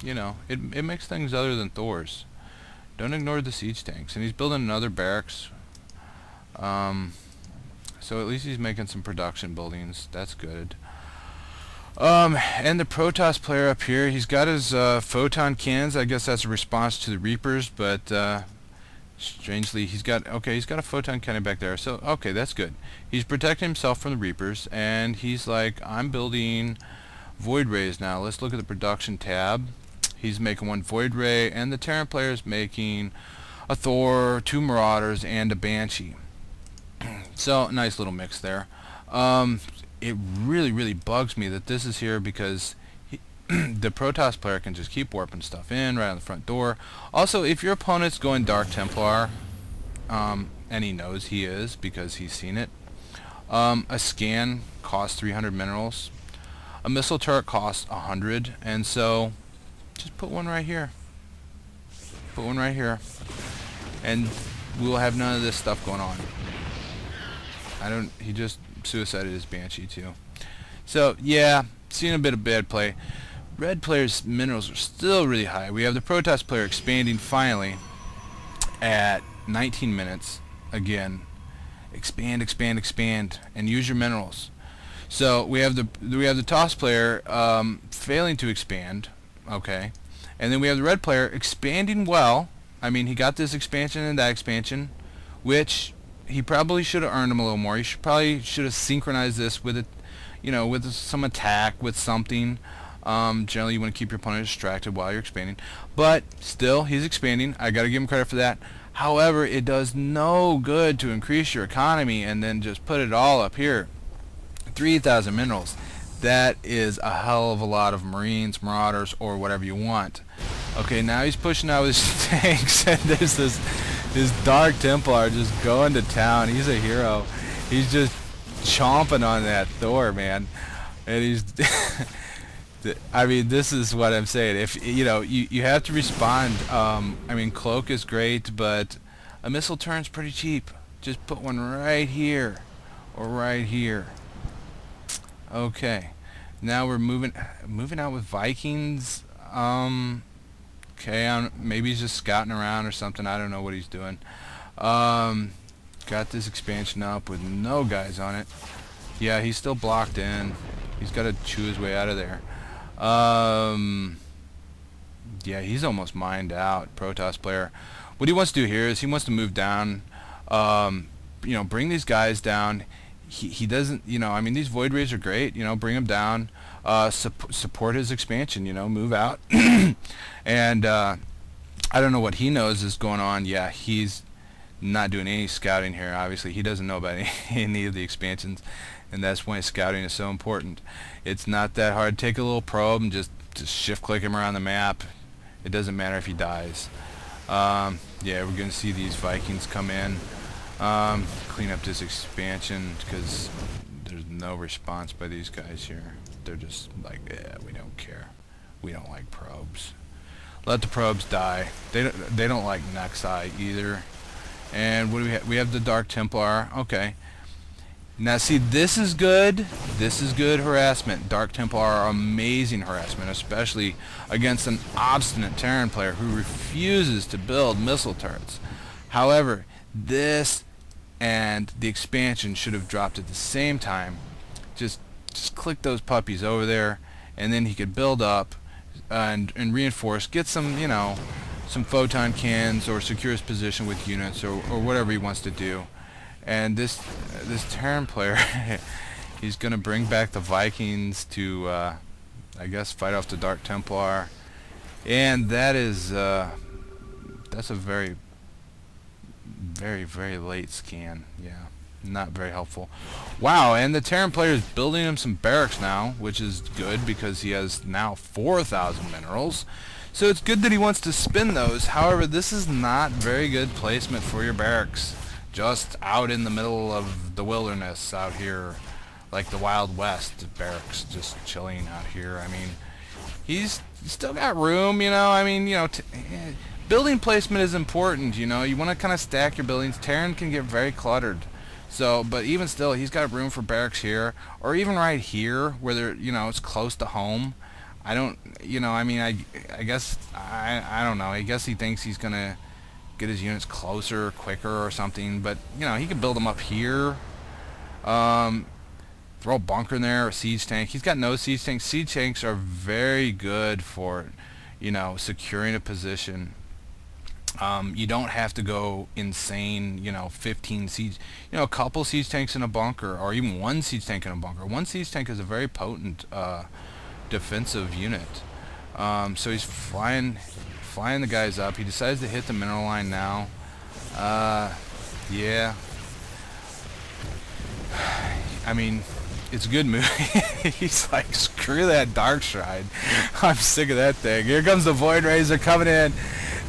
you know, it makes things other than Thor's. Don't ignore the siege tanks. And he's building another barracks. So at least he's making some production buildings. That's good. And the Protoss player up here, he's got his photon cannons. I guess that's a response to the Reapers, but strangely, he's got a photon cannon back there. So okay, that's good. He's protecting himself from the Reapers, and he's like, I'm building Void Rays now. Let's look at the production tab. He's making one Void Ray, and the Terran player is making a Thor, 2 Marauders, and a Banshee. So nice little mix there. It really bugs me that this is here because the Protoss player can just keep warping stuff in right on the front door. Also, if your opponent's going Dark Templar, and he knows he is because he's seen it, a scan costs 300 minerals. A missile turret costs 100, and so just put one right here. Put one right here, and we'll have none of this stuff going on. He just suicided his Banshee too. So yeah, seeing a bit of bad play. Red player's minerals are still really high. We have the Protoss player expanding finally at 19 minutes. Again, expand, and use your minerals. So we have the Toss player failing to expand. Okay, and then we have the red player expanding well. I mean, he got this expansion and that expansion, which he probably should have earned him a little more. He should have synchronized this with it, you know, with some attack, with something. Generally, you want to keep your opponent distracted while you're expanding. But still, he's expanding. I got to give him credit for that. However, it does no good to increase your economy and then just put it all up here. 3,000 minerals. That is a hell of a lot of Marines, Marauders, or whatever you want. Okay, now he's pushing out his tanks, and there's this Dark Templar just going to town. He's a hero. He's just chomping on that Thor, man. And he's I mean, this is what I'm saying. If you know, you have to respond. I mean, cloak is great, but a missile turn's pretty cheap. Just put one right here or right here. Okay, now we're moving out with Vikings. Okay, maybe he's just scouting around or something. I don't know what he's doing. Got this expansion up with no guys on it. Yeah, he's still blocked in. He's got to chew his way out of there. Yeah, he's almost mined out, Protoss player. What he wants to do here is he wants to move down, you know, bring these guys down. He doesn't, you know, I mean, these Void Rays are great, you know, bring them down, support his expansion, you know, move out. And I don't know what he knows is going on. Yeah, he's not doing any scouting here. Obviously, he doesn't know about any of the expansions, and that's why scouting is so important. It's not that hard. Take a little probe and just shift-click him around the map. It doesn't matter if he dies. Yeah, we're going to see these Vikings come in. Clean up this expansion because there's no response by these guys here. They're just like, yeah, we don't care. We don't like probes. Let the probes die. They don't like Nexi either. And what do we have? We have the Dark Templar. Okay. Now see, this is good. This is good harassment. Dark Templar are amazing harassment, especially against an obstinate Terran player who refuses to build missile turrets. However, this and the expansion should have dropped at the same time. Just click those puppies over there, and then he could build up and reinforce, get some, you know, some photon cans, or secure his position with units, or whatever he wants to do. And this Terran player, he's gonna bring back the Vikings to, I guess, fight off the Dark Templar, and that is that's a very late scan. Yeah, not very helpful. Wow, and the Terran player is building him some barracks now, which is good because he has now 4,000 minerals. So it's good that he wants to spin those. However, this is not very good placement for your barracks. Just out in the middle of the wilderness out here, like the Wild West barracks, just chilling out here. I mean, he's still got room, you know. I mean, you know, building placement is important, you know. You want to kind of stack your buildings. Terran can get very cluttered. So, but even still, he's got room for barracks here, or even right here, where they're, you know, it's close to home. I don't, I mean, I guess, I don't know. I guess he thinks he's going to get his units closer, quicker or something. But, he could build them up here. Um, Throw a bunker in there, or a siege tank. He's got no siege tanks. Siege tanks are very good for, securing a position. You don't have to go insane, 15 siege, a couple siege tanks in a bunker, or even one siege tank in a bunker. One siege tank is a very potent defensive unit. So he's flying the guys up. He decides to hit the mineral line now. Yeah. I mean, it's a good move. He's like, screw that Dark Shrine. I'm sick of that thing. Here comes the Void Rays. They're coming in.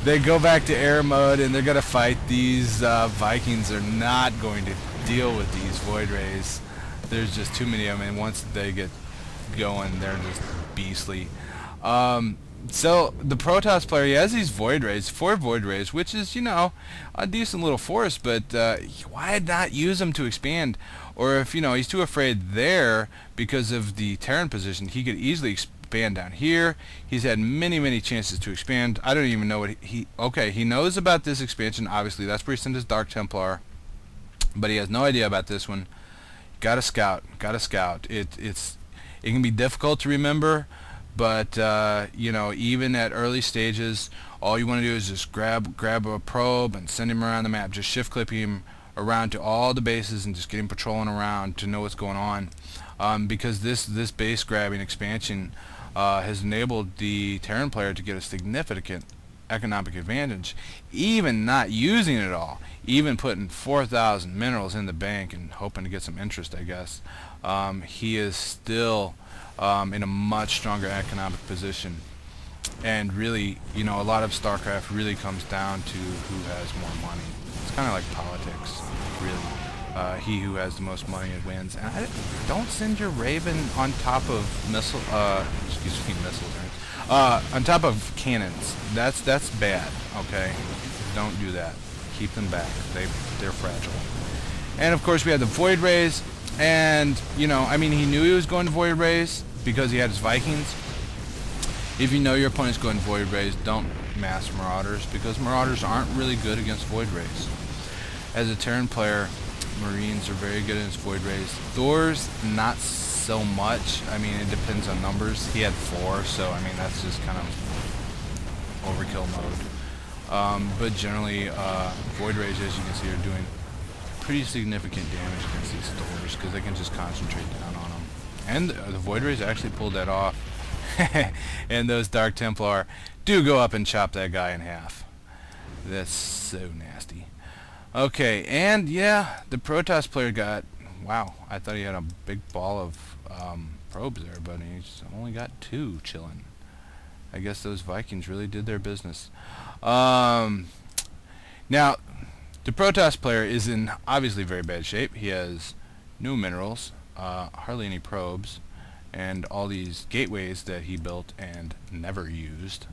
They go back to air mode, and they're going to fight these Vikings. Are not going to deal with these Void Rays. There's just too many of them, and once they get going, they're just beastly. So the Protoss player, he has these Void Rays, 4 Void Rays, which is, a decent little force, but why not use them to expand? Or if, he's too afraid there because of the Terran position, he could easily expand down here. He's had many, many chances to expand. I don't even know what he knows about this expansion, obviously. That's where he sent his Dark Templar. But he has no idea about this one. Gotta scout. It can be difficult to remember, but even at early stages, all you want to do is just grab a probe and send him around the map. Just shift clip him around to all the bases and just get him patrolling around to know what's going on. Because this base grabbing expansion has enabled the Terran player to get a significant economic advantage, even not using it all, even putting 4,000 minerals in the bank and hoping to get some interest, I guess. He is still in a much stronger economic position. And really, a lot of StarCraft really comes down to who has more money. It's kind of like politics, really. He who has the most money wins. And don't send your Raven on top of missiles, on top of cannons. That's bad, okay? Don't do that. Keep them back. They're fragile. And of course we had the Void Rays, and he knew he was going to Void Rays because he had his Vikings. If you know your opponent's going Void Rays, don't mass Marauders, because Marauders aren't really good against Void Rays. As a Terran player, Marines are very good against Void Rays. Thors, not so much. It depends on numbers. He had 4, so that's just kind of overkill mode. But generally, Void Rays, as you can see, are doing pretty significant damage against these Thors because they can just concentrate down on them. And the Void Rays actually pulled that off. And those Dark Templar do go up and chop that guy in half. That's so nasty. Okay, and yeah, the Protoss player got, wow, I thought he had a big ball of probes there, but he's only got 2 chilling. I guess those Vikings really did their business. Now, the Protoss player is in obviously very bad shape. He has no minerals, hardly any probes, and all these gateways that he built and never used.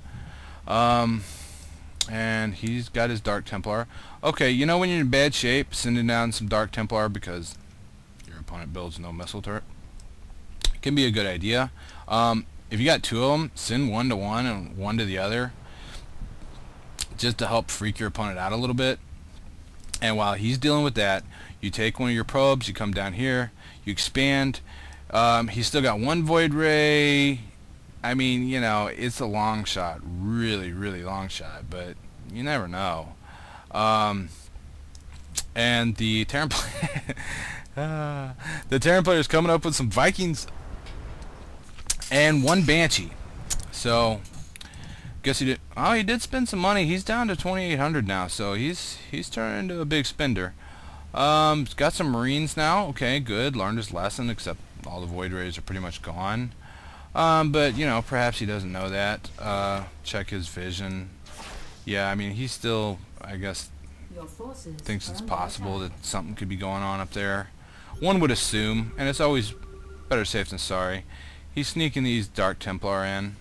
And he's got his Dark Templar. Okay, when you're in bad shape, sending down some Dark Templar because your opponent builds no missile turret can be a good idea. If you got 2 of them, send 1 to one and 1 to the other, just to help freak your opponent out a little bit. And while he's dealing with that, you take one of your probes, you come down here, you expand. He's still got 1 Void Ray. It's a long shot, really, really long shot, but you never know. And the Terran player, the Terran player is coming up with some Vikings and 1 Banshee. So, guess he did. Oh, he did spend some money. He's down to 2,800 now, so he's turning into a big spender. He's got some Marines now. Okay, good. Learned his lesson, except all the Void Rays are pretty much gone. But perhaps he doesn't know that. Check his vision. Yeah, he still, I guess, thinks it's possible that something could be going on up there. One would assume, and it's always better safe than sorry. He's sneaking these Dark Templar in,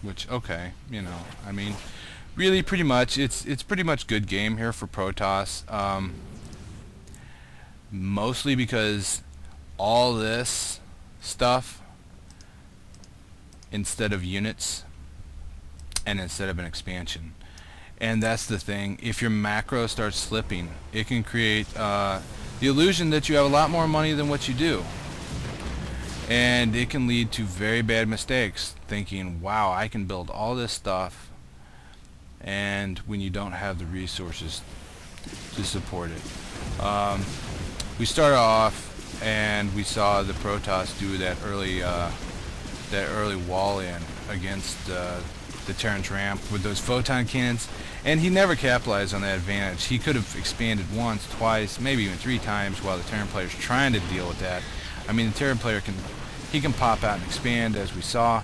which, okay, really pretty much, it's pretty much good game here for Protoss. Mostly because all this stuff instead of units and instead of an expansion. And that's the thing. If your macro starts slipping, it can create the illusion that you have a lot more money than what you do. And it can lead to very bad mistakes, thinking, wow, I can build all this stuff, and when you don't have the resources to support it. We started off and we saw the Protoss do that early wall in against the Terran's ramp with those photon cannons, and he never capitalized on that advantage. He could have expanded once, twice, maybe even 3 times while the Terran player's trying to deal with that. I mean, the Terran player can pop out and expand, as we saw,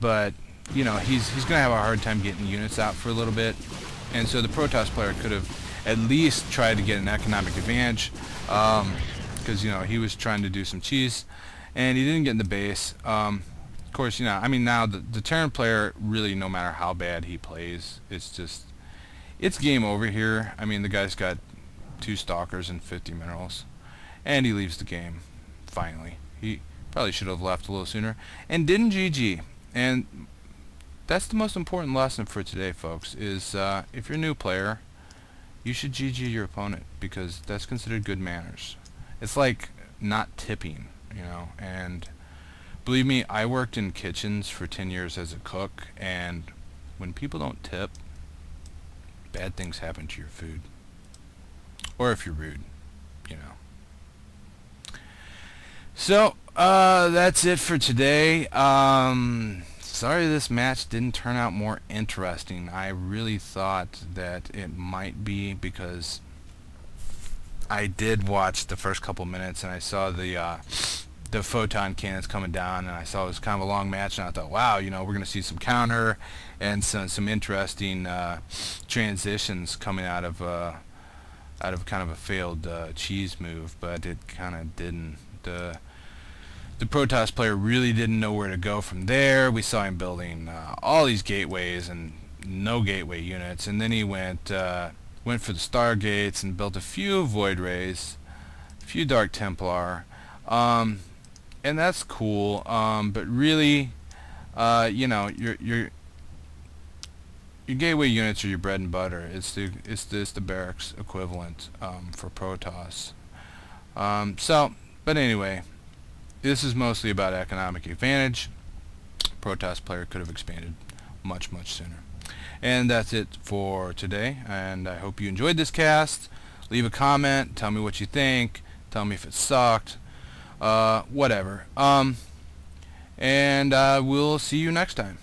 but you know, he's going to have a hard time getting units out for a little bit, and so the Protoss player could have at least tried to get an economic advantage, because you know, he was trying to do some cheese, and he didn't get in the base. Of course, you know, I mean, now the Terran player, really, no matter how bad he plays, it's game over here. I mean, the guy's got 2 stalkers and 50 minerals, and he leaves the game finally. He probably should have left a little sooner and didn't GG. And that's the most important lesson for today, folks, is if you're a new player, you should GG your opponent, because that's considered good manners. It's like not tipping, you know. And believe me, I worked in kitchens for 10 years as a cook, and when people don't tip, bad things happen to your food. Or if you're rude, you know. So, that's it for today. Sorry this match didn't turn out more interesting. I really thought that it might be, because I did watch the first couple minutes and I saw the photon cannons coming down, and I saw it was kind of a long match, and I thought, wow, you know, we're going to see some counter and some interesting transitions coming out of kind of a failed cheese move, but it kind of didn't. The Protoss player really didn't know where to go from there. We saw him building all these gateways and no gateway units, and then he went for the Stargates and built a few Void Rays, a few Dark Templar, and that's cool. But really, you know, your gateway units are your bread and butter. It's the barracks equivalent for Protoss. But anyway, this is mostly about economic advantage. Protoss player could have expanded much sooner. And that's it for today, and I hope you enjoyed this cast. Leave a comment, tell me what you think, tell me if it sucked, whatever. And we'll see you next time.